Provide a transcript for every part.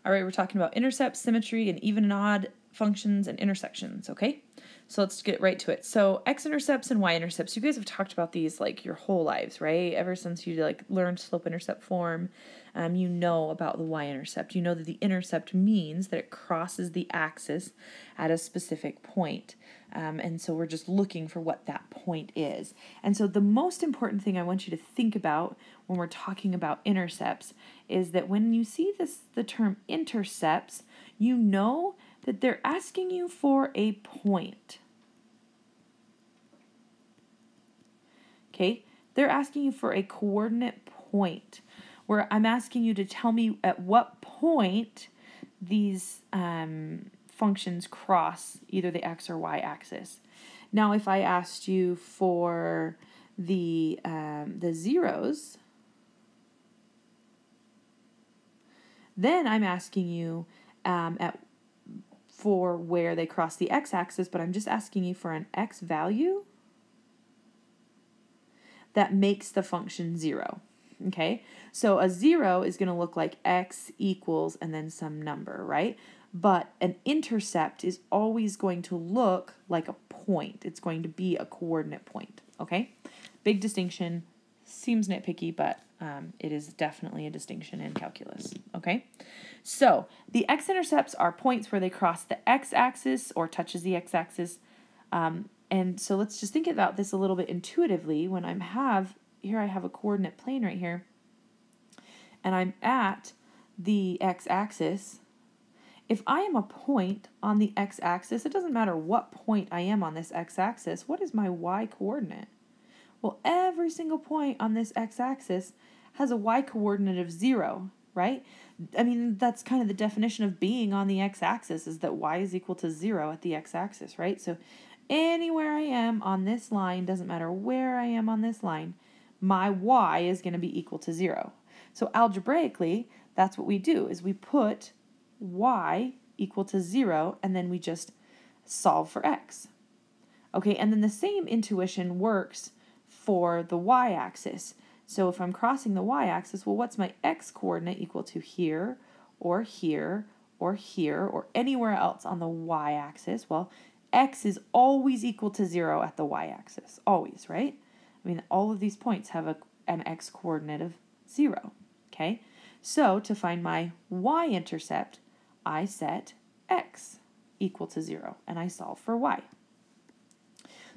All right, we're talking about intercepts, symmetry, and even and odd functions and intersections, okay? So let's get right to it. So x-intercepts and y-intercepts, you guys have talked about these like your whole lives, right? Ever since you like learned slope-intercept form, you know about the y-intercept. You know that the intercept means that it crosses the axis at a specific point. And so we're just looking for what that point is. And so the most important thing I want you to think about when we're talking about intercepts is that when you see the term intercepts, you know that they're asking you for a point. Okay? They're asking you for a coordinate point, where I'm asking you to tell me at what point these functions cross either the x or y axis. Now, if I asked you for the zeros, then I'm asking you for where they cross the x-axis, but I'm just asking you for an x value that makes the function 0. Okay, so a 0 is going to look like x equals and then some number, right? But an intercept is always going to look like a point. It's going to be a coordinate point, okay? Big distinction. Seems nitpicky, but it is definitely a distinction in calculus, okay? So the x-intercepts are points where they cross the x-axis or touches the x-axis. And so let's just think about this a little bit intuitively. When here I have a coordinate plane right here, and I'm at the x-axis. If I am a point on the x-axis, it doesn't matter what point I am on this x-axis. What is my y-coordinate? Well, every single point on this x-axis has a y-coordinate of 0, right? I mean, that's kind of the definition of being on the x-axis, is that y is equal to 0 at the x-axis, right? So anywhere I am on this line, doesn't matter where I am on this line, my y is going to be equal to 0. So algebraically, that's what we do, is we put y equal to 0, and then we just solve for x. Okay, and then the same intuition works for the y-axis. So if I'm crossing the y-axis, well, what's my x-coordinate equal to here, or here, or here, or anywhere else on the y-axis? Well, x is always equal to 0 at the y-axis, always, right? I mean, all of these points have an x-coordinate of 0, okay? So to find my y-intercept, I set x equal to 0, and I solve for y.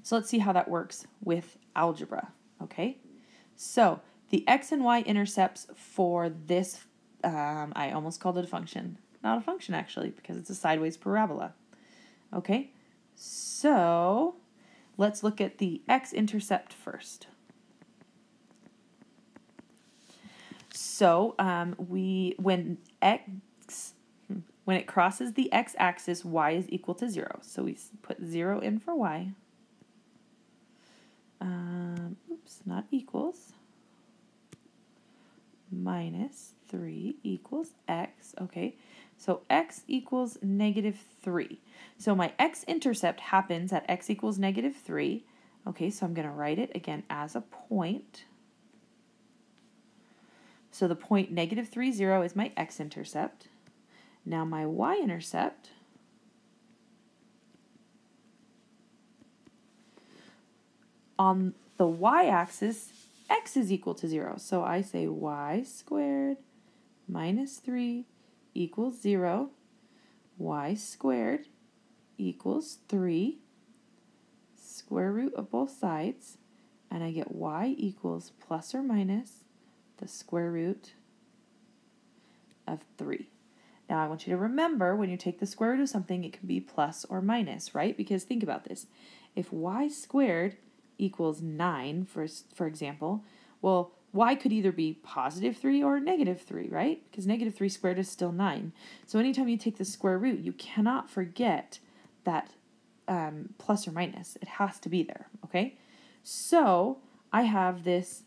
So let's see how that works with algebra, okay? So the x and y intercepts for this, I almost called it a function. Not a function, actually, because it's a sideways parabola, okay? So let's look at the x-intercept first. So when it crosses the x-axis, y is equal to 0. So we put 0 in for y. Not equals. Minus 3 equals x. Okay, so x equals -3. So my x-intercept happens at x equals -3. Okay, so I'm going to write it again as a point. So the point -3, 0 is my x-intercept. Now my y-intercept on the y-axis, x is equal to 0. So I say y squared minus 3 equals 0. Y squared equals 3. Square root of both sides. And I get y equals plus or minus the square root of 3. Now I want you to remember, when you take the square root of something, it can be plus or minus, right? Because think about this. If y squared equals 9, for example, well, y could either be +3 or -3, right? Because -3 squared is still 9. So anytime you take the square root, you cannot forget that plus or minus. It has to be there, okay? So I have this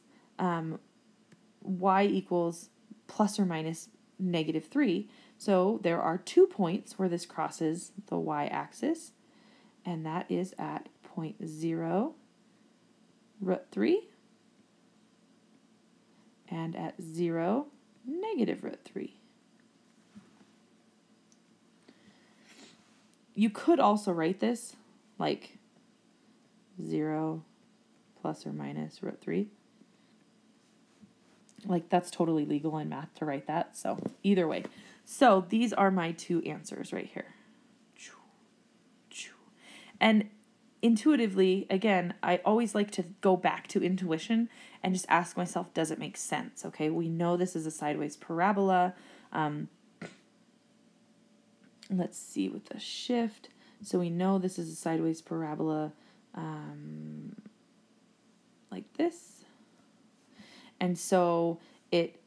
y equals plus or minus -3. So there are 2 points where this crosses the y-axis, and that is at point 0, √3, and at 0, -√3. you could also write this like 0 plus or minus root 3. Like, that's totally legal in math to write that. So either way. So these are my two answers right here. And intuitively, again, I always like to go back to intuition and just ask myself, does it make sense? Okay, we know this is a sideways parabola. Let's see with the shift. So we know this is a sideways parabola like this. And so it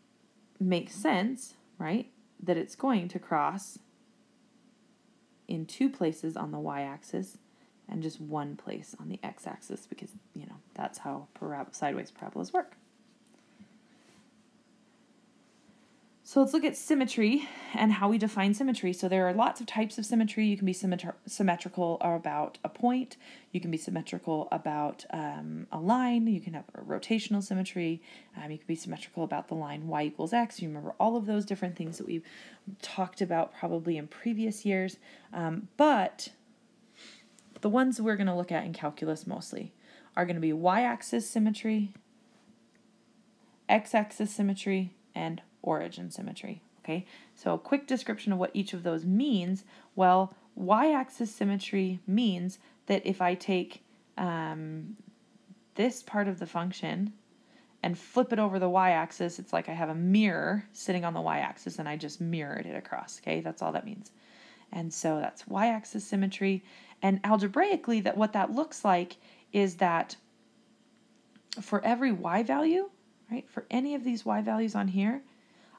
makes sense, right, that it's going to cross in two places on the y-axis and just one place on the x-axis because, you know, that's how sideways parabolas work. So let's look at symmetry and how we define symmetry. So there are lots of types of symmetry. You can be symmetrical about a point. You can be symmetrical about a line. You can have a rotational symmetry. You can be symmetrical about the line y equals x. You remember all of those different things that we've talked about probably in previous years. But the ones we're going to look at in calculus mostly are going to be y-axis symmetry, x-axis symmetry, and origin symmetry. Okay, so a quick description of what each of those means. Well, y-axis symmetry means that if I take this part of the function and flip it over the y-axis, it's like I have a mirror sitting on the y-axis and I just mirrored it across. Okay, that's all that means. And so that's y-axis symmetry. And algebraically, that what that looks like is that for every y value, right, for any of these y values on here,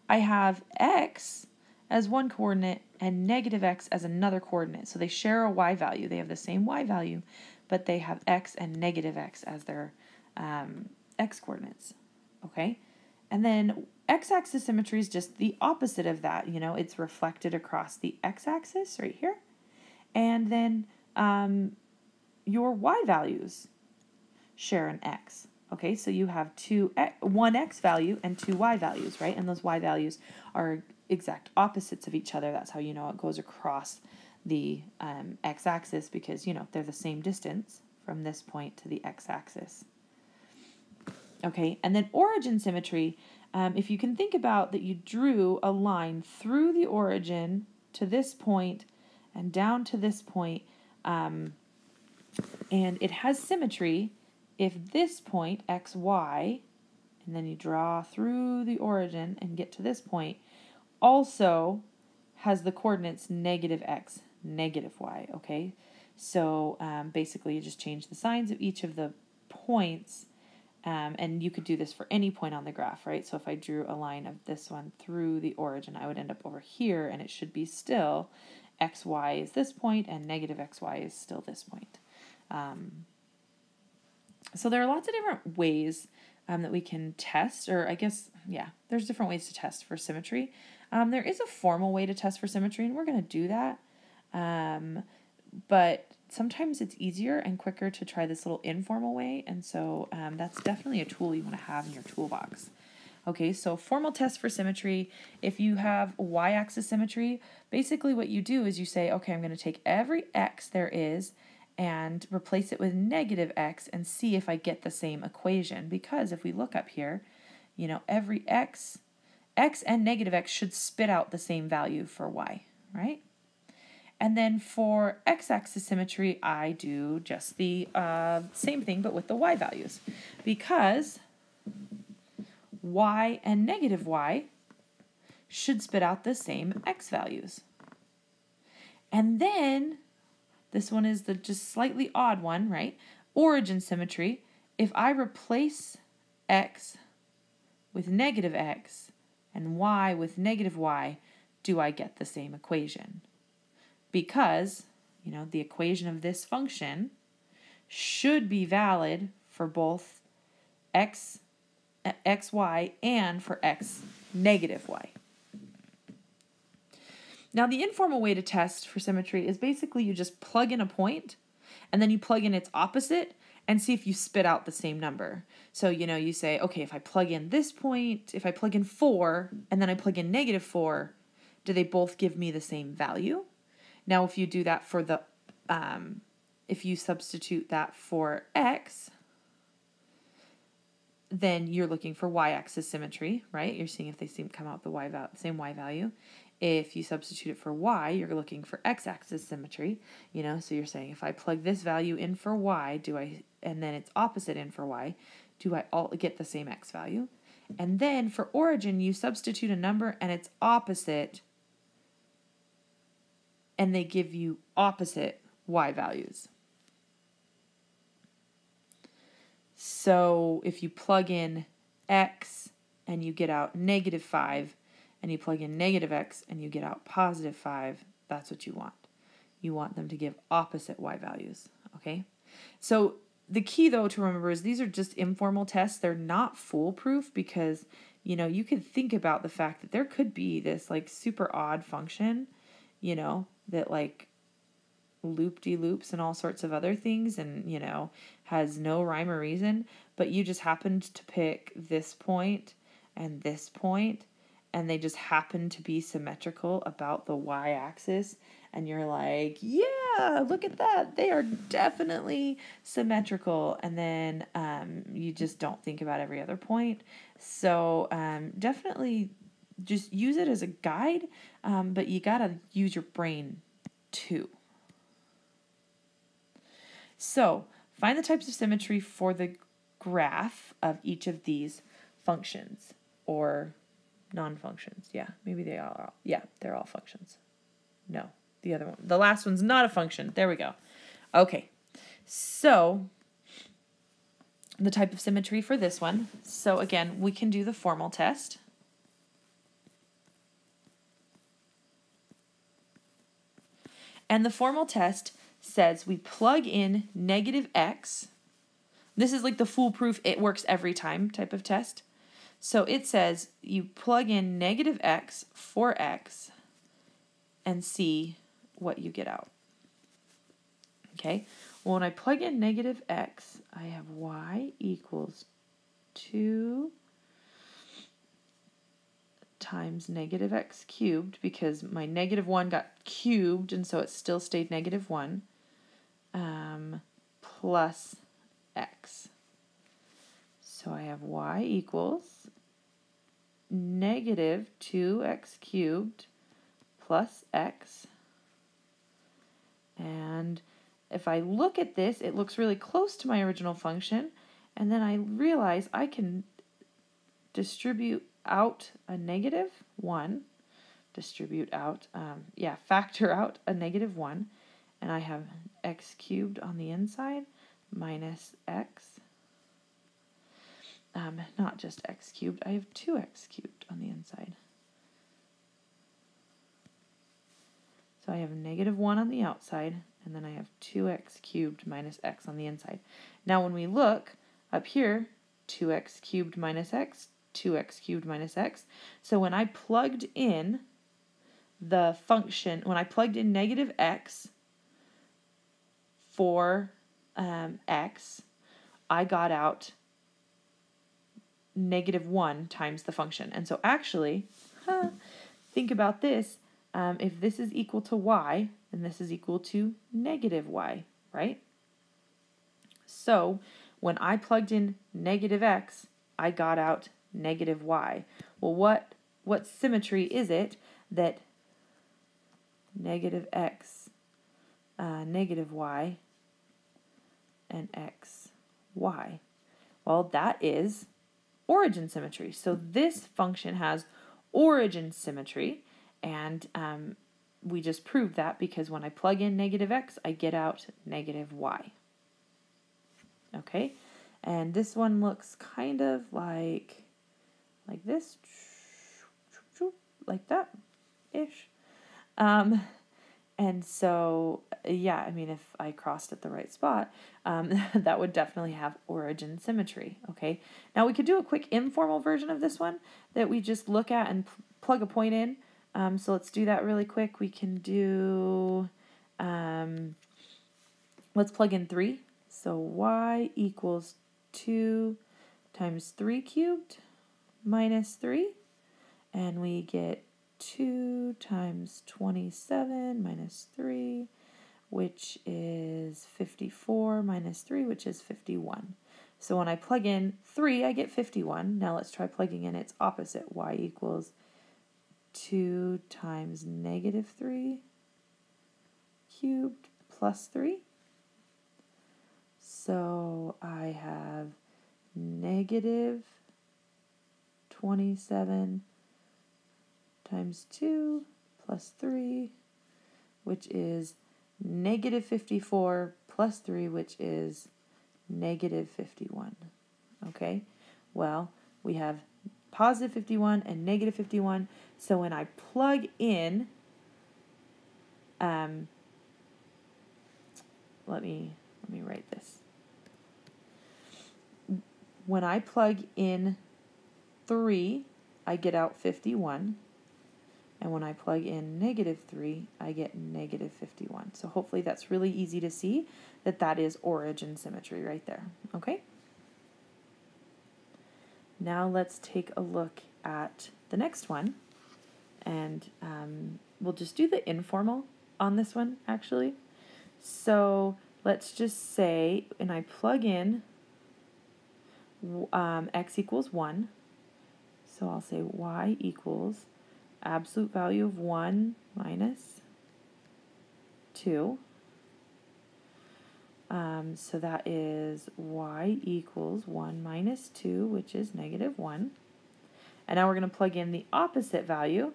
I have x as one coordinate and negative x as another coordinate. So they share a y value. They have the same y value, but they have x and negative x as their x coordinates. Okay? And then x-axis symmetry is just the opposite of that. You know, it's reflected across the x-axis right here. And then your y values share an x. Okay, so you have one x value and two y values, right? And those y values are exact opposites of each other. That's how you know it goes across the x-axis because, you know, they're the same distance from this point to the x-axis. Okay, and then origin symmetry, if you can think about that you drew a line through the origin to this point and down to this point, and it has symmetry if this point, xy, and then you draw through the origin and get to this point, also has the coordinates negative x, negative y, okay? So basically you just change the signs of each of the points, and you could do this for any point on the graph, right? So if I drew a line of this one through the origin, I would end up over here, and it should be still xy is this point, and negative xy is still this point. So there are lots of different ways that we can test, or I guess, yeah, there's different ways to test for symmetry. There is a formal way to test for symmetry, and we're going to do that. But sometimes it's easier and quicker to try this little informal way, and so that's definitely a tool you want to have in your toolbox. Okay, so formal test for symmetry, if you have y-axis symmetry, basically what you do is you say, okay, I'm going to take every x there is and replace it with negative x and see if I get the same equation. Because if we look up here, you know, every x and negative x should spit out the same value for y, right? And then for x-axis symmetry, I do just the same thing but with the y values. Because y and negative y should spit out the same x values. And then this one is the just slightly odd one, right? Origin symmetry. If I replace x with negative x and y with negative y, do I get the same equation? Because, you know, the equation of this function should be valid for both xy and for x negative y. Now, the informal way to test for symmetry is basically you just plug in a point and then you plug in its opposite and see if you spit out the same number. So, you know, you say, okay, if I plug in this point, if I plug in 4 and then I plug in negative 4, do they both give me the same value? Now, if you do that for the, if you substitute that for x, then you're looking for y-axis symmetry, right? You're seeing if they come out the same y value. If you substitute it for y, you're looking for x-axis symmetry, you know, so you're saying if I plug this value in for y, and then it's opposite in for y, do I all get the same x value? And then for origin, you substitute a number and it's opposite, and they give you opposite y values. So if you plug in x and you get out -5, and you plug in -x and you get out +5, that's what you want. You want them to give opposite y values, okay? So the key, though, to remember is these are just informal tests. They're not foolproof because, you know, you could think about the fact that there could be this, like, super odd function, you know, that, like, loop-de-loops and all sorts of other things and, you know, has no rhyme or reason, but you just happened to pick this point and this point, and they just happen to be symmetrical about the y-axis, and you're like, yeah, look at that, they are definitely symmetrical, and then you just don't think about every other point. So definitely just use it as a guide, but you gotta use your brain too. So find the types of symmetry for the graph of each of these functions, or non-functions. Yeah, maybe they all are. Yeah, they're all functions. No, the other one. The last one's not a function. There we go. Okay, so the type of symmetry for this one. So again, we can do the formal test. And the formal test says we plug in -x. This is like the foolproof, it works every time type of test. So it says you plug in -x for x and see what you get out. Okay, well, when I plug in -x, I have y equals 2 times -x cubed, because my -1 got cubed, and so it still stayed -1, plus x. So I have y equals -2x cubed plus x. And if I look at this, it looks really close to my original function. And then I realize I can distribute out a -1, distribute out, factor out a -1. And I have x cubed on the inside minus x. Not just x cubed, I have 2x cubed on the inside. So I have -1 on the outside, and then I have 2x cubed minus x on the inside. Now when we look up here, 2x cubed minus x, 2x cubed minus x. So when I plugged in the function, when I plugged in -x for x, I got out -1 times the function. And so actually, think about this. If this is equal to y, then this is equal to -y, right? So when I plugged in -x, I got out -y. Well, what symmetry is it that -x, -y, and x, y? Well, that is origin symmetry. So this function has origin symmetry, and we just proved that because when I plug in -x, I get out -y. Okay, and this one looks kind of like this, like that-ish. And so, yeah, I mean, if I crossed at the right spot, that would definitely have origin symmetry, okay? Now, we could do a quick informal version of this one that we just look at and plug a point in. So let's do that really quick. We can do, let's plug in 3. So y equals 2 times 3 cubed minus 3. And we get 2 times 27 minus 3, which is 54, minus 3, which is 51. So when I plug in 3, I get 51. Now let's try plugging in its opposite. Y equals 2 times negative 3 cubed plus 3. So I have negative 27 times 2 plus 3, which is negative 54 plus 3, which is negative 51. Okay, well, we have positive 51 and negative 51. So when I plug in, let me write this. When I plug in 3, I get out 51. And when I plug in negative 3, I get negative 51. So hopefully that's really easy to see that that is origin symmetry right there. Okay? Now let's take a look at the next one. And we'll just do the informal on this one, actually. So let's just say, and I plug in x equals 1. So I'll say y equals absolute value of 1 minus 2. So that is y equals 1 minus 2, which is negative 1. And now we're going to plug in the opposite value.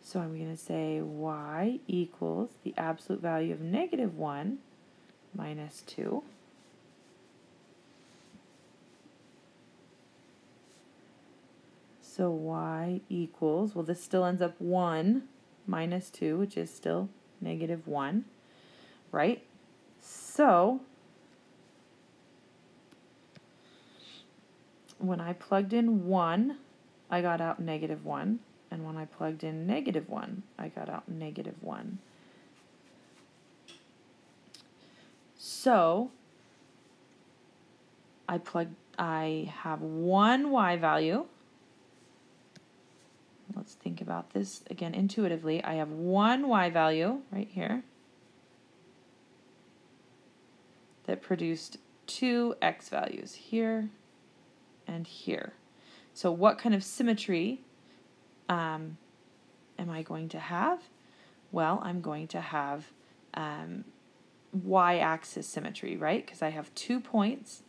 So I'm going to say y equals the absolute value of negative 1 minus 2. So y equals, well, this still ends up 1 minus 2, which is still negative 1, right? So when I plugged in 1, I got out negative 1. And when I plugged in negative 1, I got out negative 1. So I have one y value. Let's think about this again intuitively. I have one y value right here that produced two x values here and here. So what kind of symmetry am I going to have? Well, I'm going to have y-axis symmetry, right? Because I have 2 points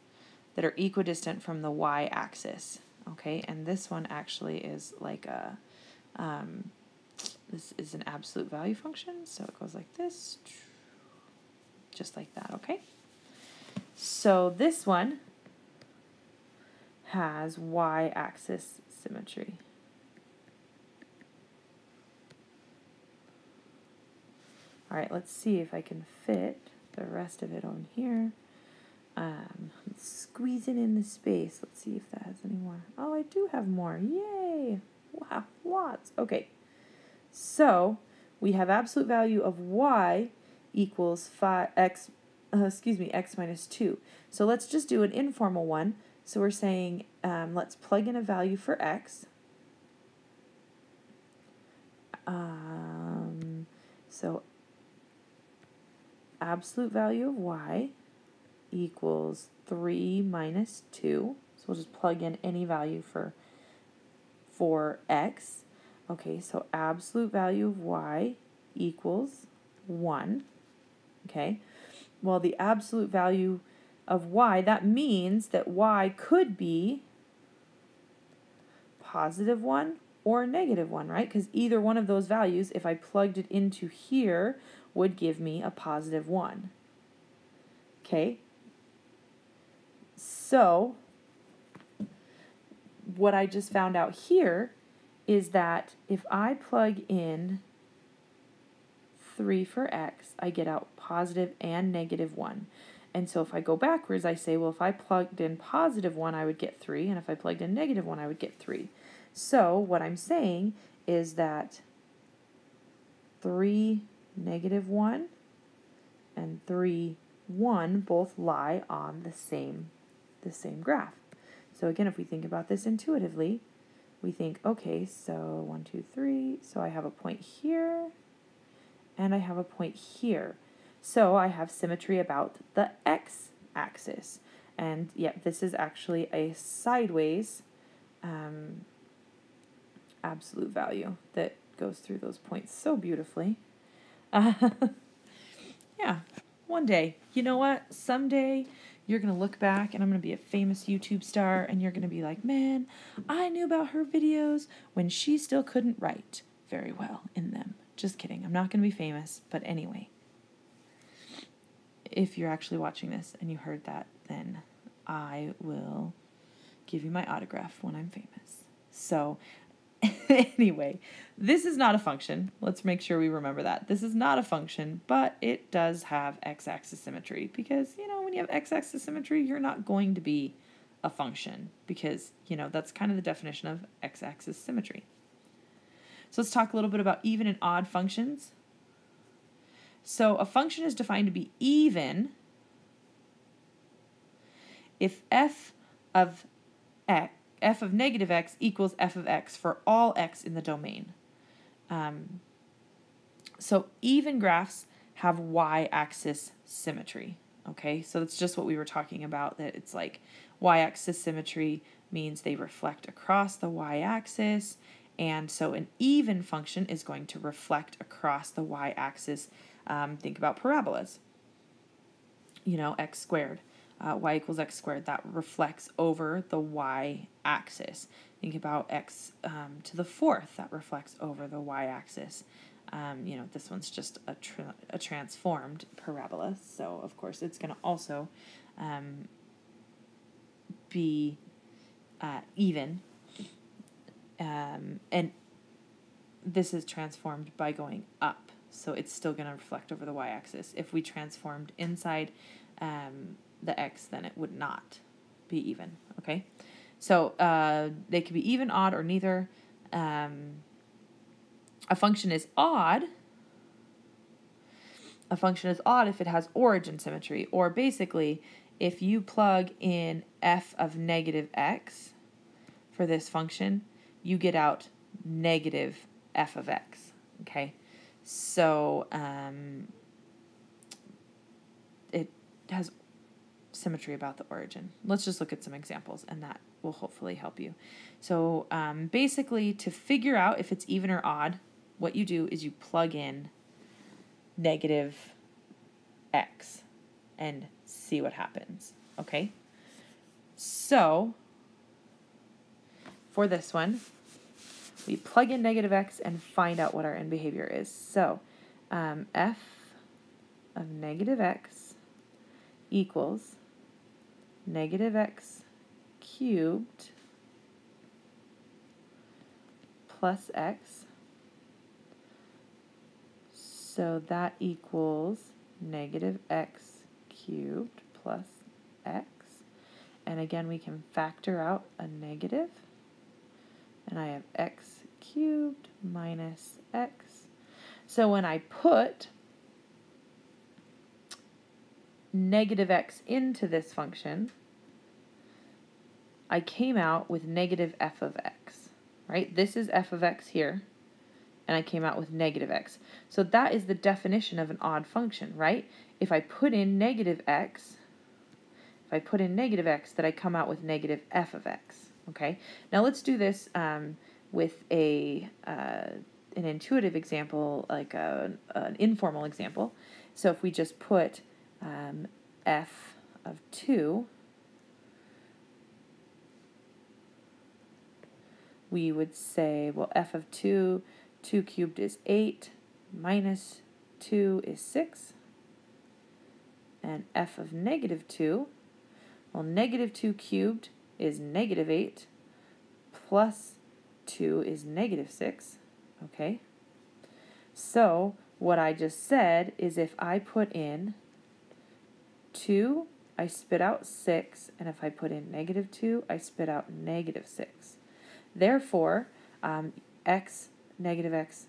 that are equidistant from the y-axis. Okay, and this one actually is like a, this is an absolute value function, so it goes like this, just like that, okay? So this one has y-axis symmetry. All right, let's see if I can fit the rest of it on here. Squeeze it in the space. Let's see if that has any more. Oh, I do have more. Yay! Wow, lots. Okay, so we have absolute value of y equals x minus 2. So let's just do an informal one. So we're saying let's plug in a value for x. So absolute value of y equals 3 minus 2. So we'll just plug in any value for x. Okay, so absolute value of y equals 1. Okay, well, the absolute value of y, that means that y could be positive 1 or negative 1, right? Because either one of those values, if I plugged it into here, would give me a positive 1. Okay, so what I just found out here is that if I plug in 3 for x, I get out positive and negative 1. And so if I go backwards, I say, well, if I plugged in positive 1, I would get 3, and if I plugged in negative 1, I would get 3. So what I'm saying is that 3, negative 1, and 3, 1 both lie on the same graph. So again, if we think about this intuitively, we think, okay, so 1, 2, 3, so I have a point here, and I have a point here. So I have symmetry about the x-axis. And yeah, this is actually a sideways absolute value that goes through those points so beautifully. Yeah, one day. You know what? Someday you're going to look back and I'm going to be a famous YouTube star and you're going to be like, man, I knew about her videos when she still couldn't write very well in them. Just kidding. I'm not going to be famous, but anyway. If you're actually watching this and you heard that, then I will give you my autograph when I'm famous. So anyway, this is not a function. Let's make sure we remember that. This is not a function, but it does have x-axis symmetry because, you know, when you have x-axis symmetry, you're not going to be a function because, you know, that's kind of the definition of x-axis symmetry. So let's talk a little bit about even and odd functions. So a function is defined to be even if f of negative x equals f of x for all x in the domain. So even graphs have y-axis symmetry. Okay, so that's just what we were talking about, that it's like y-axis symmetry means they reflect across the y-axis, and so an even function is going to reflect across the y-axis. Think about parabolas. You know, x squared. Y equals x squared, that reflects over the y-axis. Think about x to the fourth, that reflects over the y-axis. You know, this one's just a transformed parabola, so of course it's going to also be even. And this is transformed by going up, so it's still going to reflect over the y-axis. If we transformed inside the x, then it would not be even, okay? So they could be even, odd, or neither. A function is odd. A function is odd if it has origin symmetry, or basically, if you plug in f of negative x for this function, you get out negative f of x, okay? So it has symmetry about the origin. Let's just look at some examples, and that will hopefully help you. So basically, to figure out if it's even or odd, what you do is you plug in negative x and see what happens, okay? So for this one, we plug in negative x and find out what our end behavior is. So f of negative x equals negative x cubed plus x. So that equals negative x cubed plus x. And again, we can factor out a negative. And I have x cubed minus x. So when I put negative x into this function, I came out with negative f of x, right? This is f of x here, and I came out with negative x. So that is the definition of an odd function, right? If I put in negative x, that I come out with negative f of x, okay? Now let's do this with an intuitive example, like an informal example. So if we just put f of 2, we would say, well, f of 2 cubed is 8, minus 2 is 6, and f of negative 2, well, negative 2 cubed is negative 8, plus 2 is negative 6, okay? So what I just said is if I put in 2, I spit out 6, and if I put in negative 2, I spit out negative 6. Therefore, x, negative x,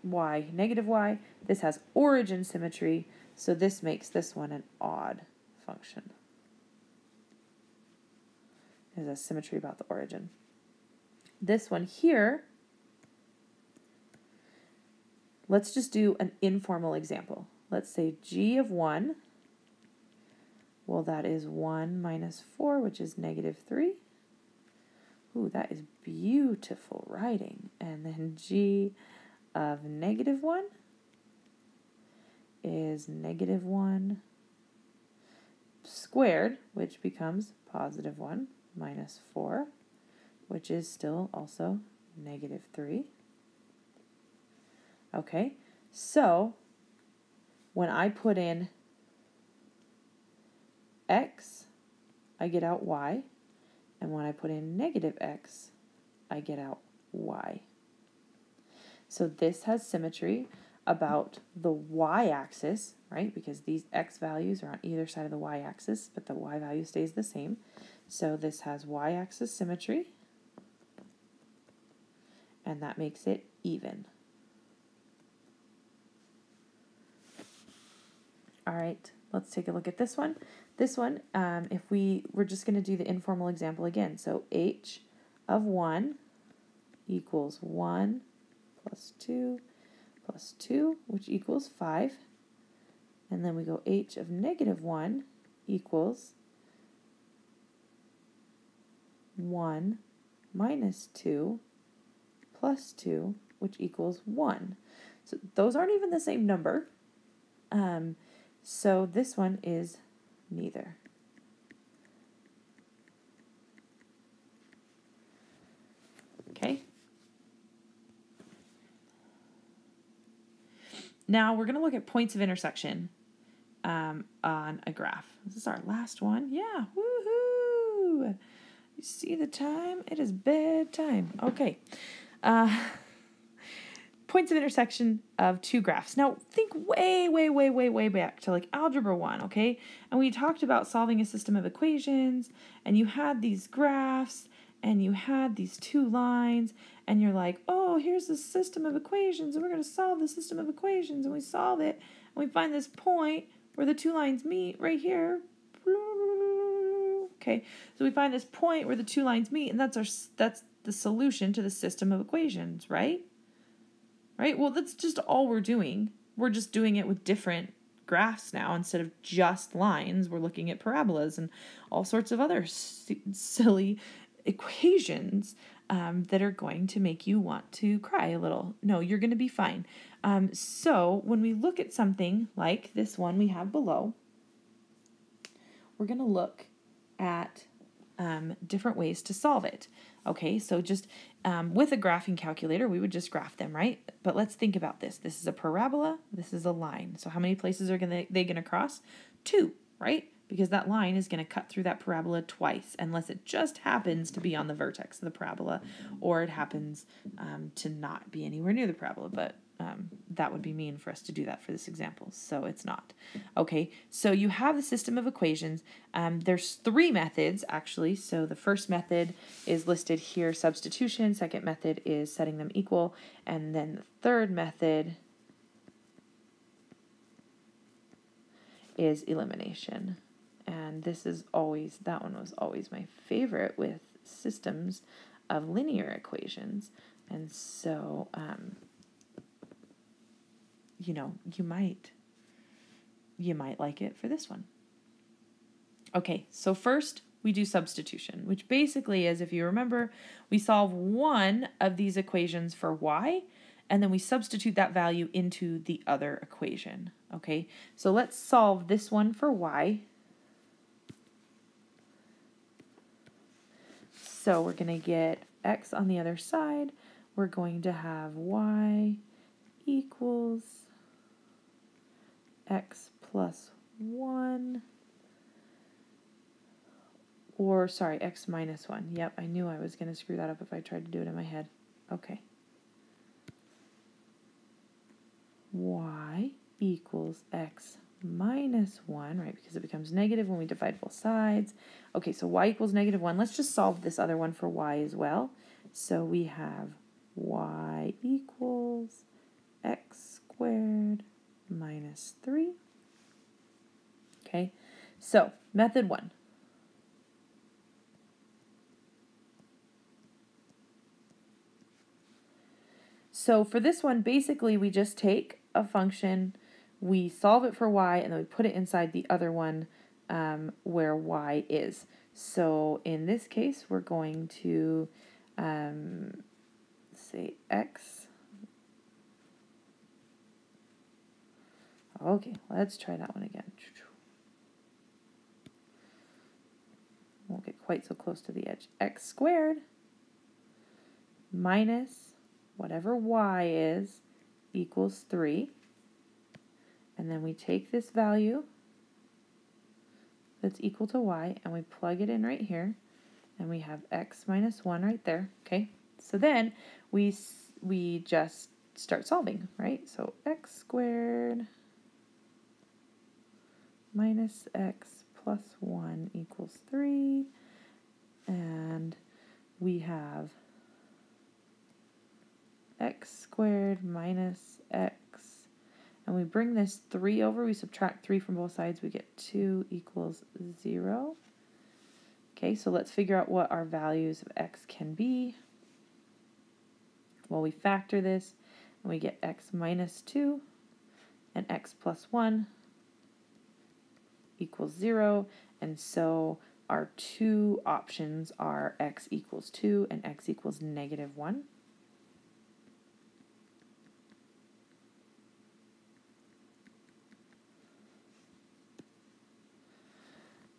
y, negative y, this has origin symmetry, so this makes this one an odd function. There's a symmetry about the origin. this one here, let's just do an informal example. Let's say g of 1, well, that is 1 minus 4, which is negative 3. Ooh, that is beautiful writing. And then g of negative 1 is negative 1 squared, which becomes positive 1 minus 4, which is still also negative 3. Okay, so when I put in x, I get out y, and when I put in negative x, I get out y. So this has symmetry about the y-axis, right? Because these x values are on either side of the y-axis, but the y value stays the same. So this has y-axis symmetry, and that makes it even. All right, let's take a look at this one. This one, we're just going to do the informal example again. So h of 1 equals 1 plus 2 plus 2, which equals 5. And then we go h of negative 1 equals 1 minus 2 plus 2, which equals 1. So those aren't even the same number. So this one is neither. Okay. Now we're going to look at points of intersection on a graph. This is our last one. Yeah, woohoo! You see the time? It is bedtime. Okay. Points of intersection of two graphs. Now think way back to like algebra 1, okay? And we talked about solving a system of equations, and you had these graphs, and you had these two lines, and you're like, oh, here's the system of equations, and we're going to solve the system of equations, and we solve it, and we find this point where the two lines meet right here. Okay, so we find this point where the two lines meet, and that's the solution to the system of equations, right? Right? Well, that's just all we're doing. We're just doing it with different graphs now. Instead of just lines, we're looking at parabolas and all sorts of other silly equations that are going to make you want to cry a little. No, you're going to be fine. So when we look at something like this one we have below, we're going to look at different ways to solve it. Okay, so just with a graphing calculator, we would just graph them, right? But let's think about this. This is a parabola. This is a line. So how many places are they going to cross? 2, right? Because that line is going to cut through that parabola twice, unless it just happens to be on the vertex of the parabola, or it happens to not be anywhere near the parabola. But that would be mean for us to do that for this example, so it's not. Okay, so you have the system of equations. There's 3 methods, actually. So the first method is listed here, substitution. Second method is setting them equal. And then the third method is elimination. And this is always, that one was always my favorite with systems of linear equations. And so, you know, you might like it for this one. Okay, so first we do substitution, which basically is, if you remember, we solve one of these equations for y, and then we substitute that value into the other equation. Okay, so let's solve this one for y. So we're going to get x on the other side. We're going to have y equals x plus 1, or sorry, x minus 1. Yep, I knew I was going to screw that up if I tried to do it in my head. Okay. Y equals x minus 1, right, because it becomes negative when we divide both sides. Okay, so y equals negative 1. Let's just solve this other one for y as well. So we have y equals x squared minus 3. Okay, so method 1. So for this one, basically we just take a function, we solve it for y, and then we put it inside the other one where y is. So in this case, we're going to say x. Okay, let's try that one again. Won't get quite so close to the edge. X squared minus whatever y is equals 3. And then we take this value that's equal to y and we plug it in right here. And we have x minus 1 right there. Okay, so then we just start solving, right? So x squared minus x plus 1 equals 3. And we have x squared minus x. And we bring this 3 over. We subtract 3 from both sides. We get 2 equals 0. Okay, so let's figure out what our values of x can be. Well, we factor this, and we get x minus 2 and x plus 1 equals 0. And so our two options are x equals 2 and x equals negative 1.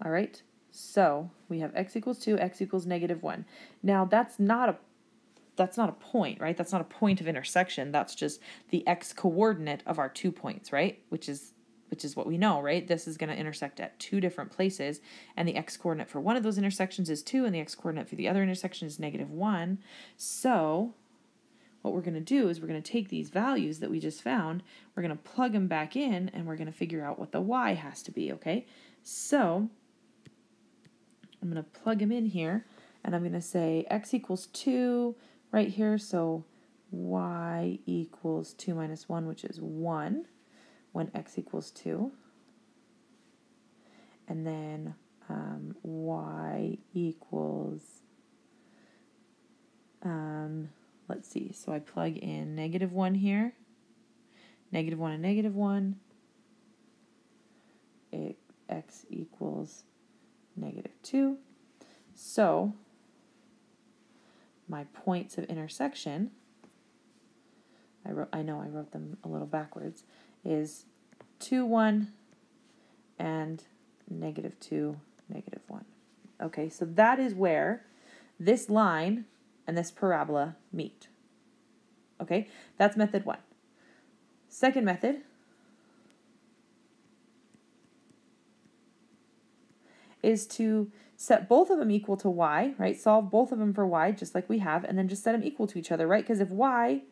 All right, so we have x equals 2, x equals negative 1. Now that's not a point, right? That's not a point of intersection. That's just the x coordinate of our 2 points, right? Which is what we know, right? This is going to intersect at 2 different places, and the x coordinate for one of those intersections is 2, and the x coordinate for the other intersection is negative 1. So what we're going to do is we're going to take these values that we just found, we're going to plug them back in, and we're going to figure out what the y has to be, okay? So I'm going to plug them in here, and I'm going to say x equals 2 right here, so y equals 2 minus 1, which is 1, when x equals 2. And then y equals, let's see, so I plug in negative 1 here, negative 1 and negative 1, x equals negative 2. So my points of intersection, I know I wrote them a little backwards, is 2, 1, and negative 2, negative 1. Okay, so that is where this line and this parabola meet. Okay, that's method 1. Second method is to set both of them equal to y, right? Solve both of them for y, just like we have, and then just set them equal to each other, right? Because if y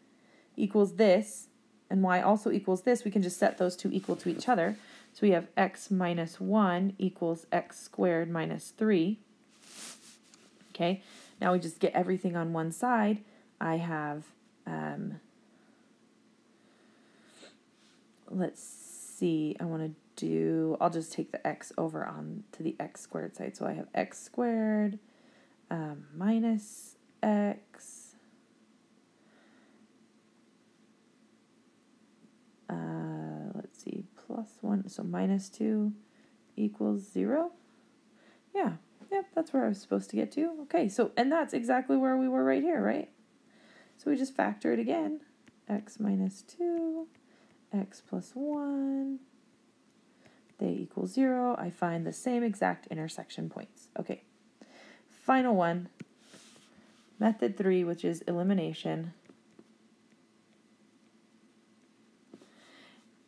equals this, and y also equals this, we can just set those two equal to each other. So we have x minus 1 equals x squared minus 3. Okay, now we just get everything on one side. I have, let's see, I'll just take the x over on to the x squared side. So I have x squared minus x. Let's see, plus 1, so minus 2 equals 0. Yeah, yep, that's where I was supposed to get to. Okay, so, and that's exactly where we were right here, right? So we just factor it again. X minus 2, x plus 1, they equal 0. I find the same exact intersection points. Okay, final one, method 3, which is elimination.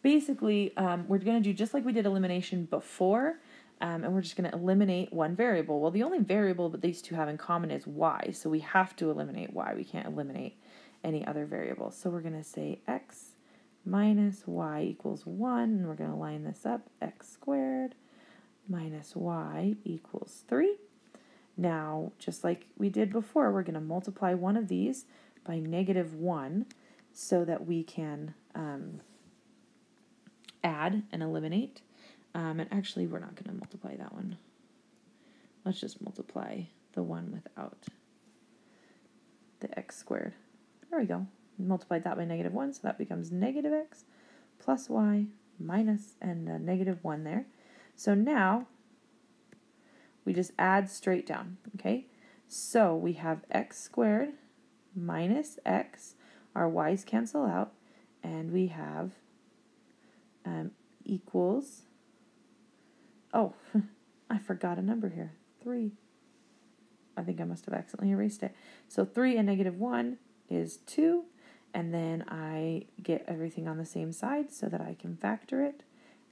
Basically, we're going to do just like we did elimination before, and we're just going to eliminate one variable. Well, the only variable that these two have in common is y, so we have to eliminate y. We can't eliminate any other variable. So we're going to say x minus y equals 1, and we're going to line this up, x squared minus y equals 3. Now, just like we did before, we're going to multiply one of these by negative 1 so that we can add and eliminate. And actually, we're not going to multiply that one. Let's just multiply the one without the x squared. There we go. multiplied that by negative 1, so that becomes negative x plus y minus, and a negative 1 there. So now we just add straight down, okay? So we have x squared minus x, our y's cancel out, and we have equals, oh, I forgot a number here, 3. I think I must have accidentally erased it. So 3 and negative 1 is 2, and then I get everything on the same side so that I can factor it.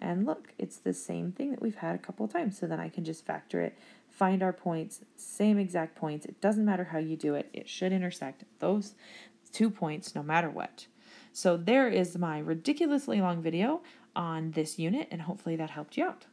And look, it's the same thing that we've had a couple of times, so then I can just factor it, find our points, same exact points. It doesn't matter how you do it. It should intersect those 2 points no matter what. So there is my ridiculously long video on this unit, and hopefully that helped you out.